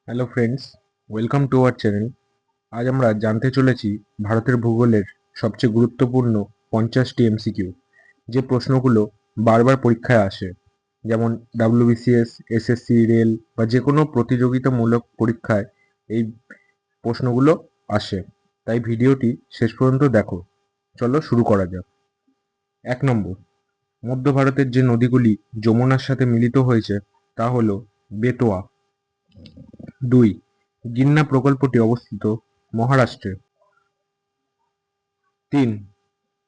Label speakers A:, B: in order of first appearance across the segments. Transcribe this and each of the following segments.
A: Hello friends, welcome to our channel. আজ আমরা জানতে চলেছি ভারতের ভূগোলের সবচেয়ে গুরুত্বপূর্ণ 50টি এমসিকিউ, যে প্রশ্নগুলো বারবার পরীক্ষায় আসে, যেমন ডাব্লিউবিসিএস, এসএসসি, রেল বা যে কোনো প্রতিযোগিতামূলক পরীক্ষায় এই প্রশ্নগুলো আসে। তাই ভিডিওটি শেষ পর্যন্ত দেখো। চলো শুরু করা যাক। 1 নম্বর, মধ্য ভারতের যে নদীগুলি যমুনার সাথে মিলিত হয়েছে তা হলো বেতোয়া। 2, গিন্না প্রকল্পটি অবস্থিত মহারাষ্ট্রে। 3,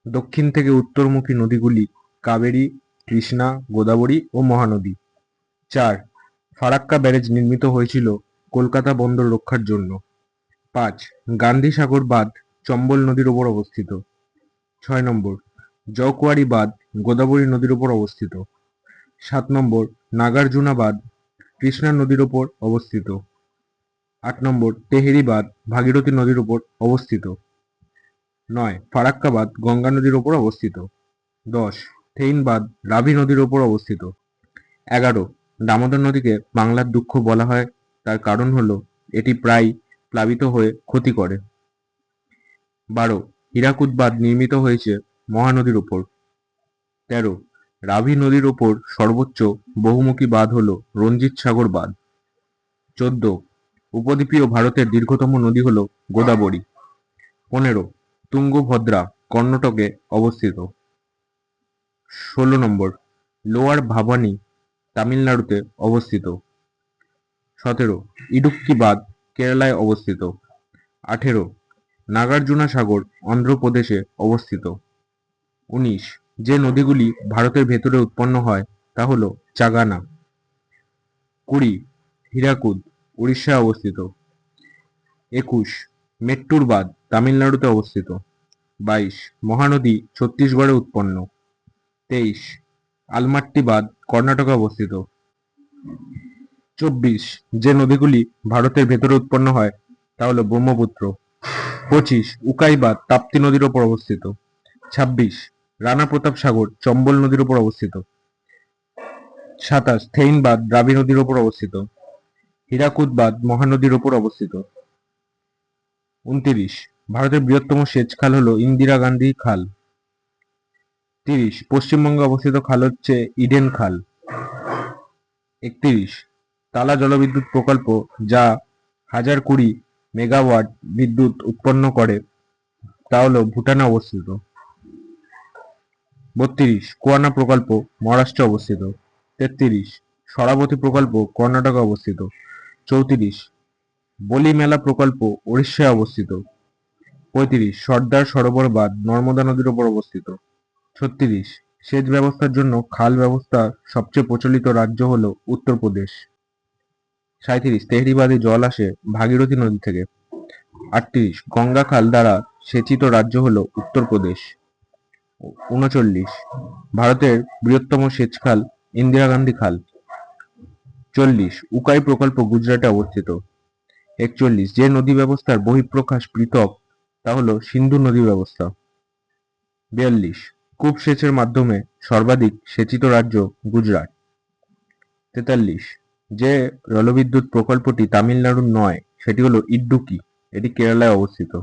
A: দক্ষিণ থেকে উত্তরমুখী নদীগুলি কাবেরী, কৃষ্ণা, গোদাবরী ও মহানদী। 4, ফারাক্কা ব্যারেজ নির্মিত হয়েছিল কলকাতা বন্দর রক্ষার জন্য। 5, গান্ধী সাগর বাঁধ চম্বল নদীর ওপর অবস্থিত। 6 নম্বর, জৌকুয়ারি বাঁধ গোদাবরী নদীর ওপর অবস্থিত। 7 নম্বর, নাগার্জুনা বাঁধ কৃষ্ণা নদীর ওপর অবস্থিত। 8 নম্বর, তেহেরি বাঁধ ভাগীরথী নদীর ওপর অবস্থিত। 9, ফারাক্কা বাঁধ গঙ্গা নদীর ওপর অবস্থিত। 10, থেইন বাঁধ রাভি নদীর ওপর অবস্থিত। 11, দামোদর নদীকে বাংলার দুঃখ বলা হয়, তার কারণ হলো এটি প্রায় প্লাবিত হয়ে ক্ষতি করে। 12, হীরাকুদ বাঁধ নির্মিত হয়েছে মহানদীর ওপর। 13, রাভি নদীর ওপর সর্বোচ্চ বহুমুখী বাঁধ হল রঞ্জিত সাগর বাঁধ। 14, উপদ্বীপীয় ভারতের দীর্ঘতম নদী হল গোদাবরী। 15, তুঙ্গভদ্রা কর্ণাটকে অবস্থিত। 16 নম্বর, লোয়ার ভাবানী তামিলনাড়ুতে অবস্থিত। 17, ইডুক্কি বাঁধ কেরালায় অবস্থিত। 18, নাগার্জুনা সাগর অন্ধ্রপ্রদেশে অবস্থিত। 19, যে নদীগুলি ভারতের ভেতরে উৎপন্ন হয় তা হল চাগানা। 20, হীরাকুদ উড়িষ্যায় অবস্থিত। 21, মেট্টুর বাঁধ তামিলনাড়ুতে অবস্থিত। 22, মহানদী ছত্তিশগড়ে উৎপন্ন। 23, আলমাট্টি বাঁধ কর্ণাটকে অবস্থিত। 24, যে নদীগুলি ভারতের ভেতরে উৎপন্ন হয় তা হল ব্রহ্মপুত্র। 25, উকাই বাঁধ তাপ্তি নদীর ওপর অবস্থিত। 26, রানা প্রতাপ সাগর চম্বল নদীর ওপর অবস্থিত। 27, থেইন বাঁধ রাবি নদীর ওপর অবস্থিত। হীরাকুদ বাঁধ মহানদীর ওপর অবস্থিত। 29, ভারতের বৃহত্তম সেচ খাল হল ইন্দিরা গান্ধী খাল। 30, পশ্চিমবঙ্গে অবস্থিত খাল হচ্ছে ইডেন খাল। 31, তালা জলবিদ্যুৎ প্রকল্প যা 1020 মেগাওয়াট বিদ্যুৎ উৎপন্ন করে তা হল ভুটানে অবস্থিত। 32, কুয়ানা প্রকল্প মহারাষ্ট্রে অবস্থিত। 33, শরাবতী প্রকল্প কর্ণাটকে অবস্থিত। 34, বলিমেলা প্রকল্প উড়িষ্যায় অবস্থিত। 35, সর্দার সরোবর বাঁধ নর্মদা নদীর ওপর অবস্থিত। 36, সেচ ব্যবস্থার জন্য খাল ব্যবস্থা সবচেয়ে প্রচলিত রাজ্য হল উত্তরপ্রদেশ। 37, তেহরি বাঁধে জল আসে ভাগীরথী নদী থেকে। 38, গঙ্গা খাল দ্বারা সেচিত রাজ্য হল উত্তরপ্রদেশ। 39, ভারতের বৃহত্তম সেচ খাল ইন্দিরা গান্ধী খাল। 40, উকাই প্রকল্প গুজরাটে অবস্থিত। 41, যে নদী ব্যবস্থার বহিঃপ্রকাশ পৃথক তা হল সিন্ধু নদী ব্যবস্থা। 42, কূপ সেচের মাধ্যমে সর্বাধিক সেচিত রাজ্য গুজরাট। 43, যে জলবিদ্যুৎ প্রকল্পটি তামিলনাড়ুর নয় সেটি হল ইড্ডুকি, এটি কেরালায় অবস্থিত।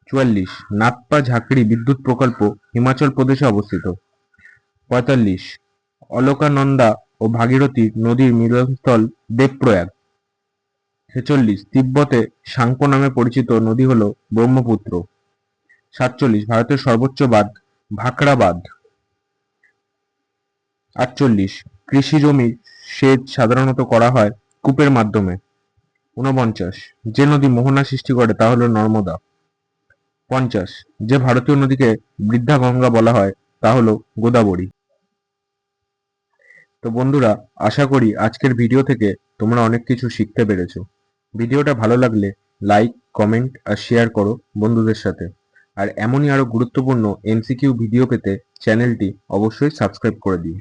A: 44, নাতপা ঝাঁকড়ি বিদ্যুৎ প্রকল্প হিমাচল প্রদেশে অবস্থিত। 45, অলকানন্দা ও ভাগীরথী নদীর মিলনস্থল দেবপ্রয়াগ। 46, তিব্বতে সাংপো নামে পরিচিত নদী হল ব্রহ্মপুত্র। 47, ভারতের সর্বোচ্চ বাঁধ ভাকরা বাঁধ। 48, কৃষি জমির সেচ সাধারণত করা হয় কূপের মাধ্যমে। 49, যে নদী মোহনা সৃষ্টি করে তা হল নর্মদা। 50, যে ভারতীয় নদীকে বৃদ্ধা গঙ্গা বলা হয় তা হল গোদাবরী। তো বন্ধুরা, আশা করি আজকের ভিডিও থেকে তোমরা অনেক কিছু শিখতে পেরেছো। ভিডিওটা ভালো লাগলে লাইক, কমেন্ট আর শেয়ার করো বন্ধুদের সাথে। আর এমনই আরো গুরুত্বপূর্ণ এমসিকিউ ভিডিও পেতে চ্যানেলটি অবশ্যই সাবস্ক্রাইব করে দিও।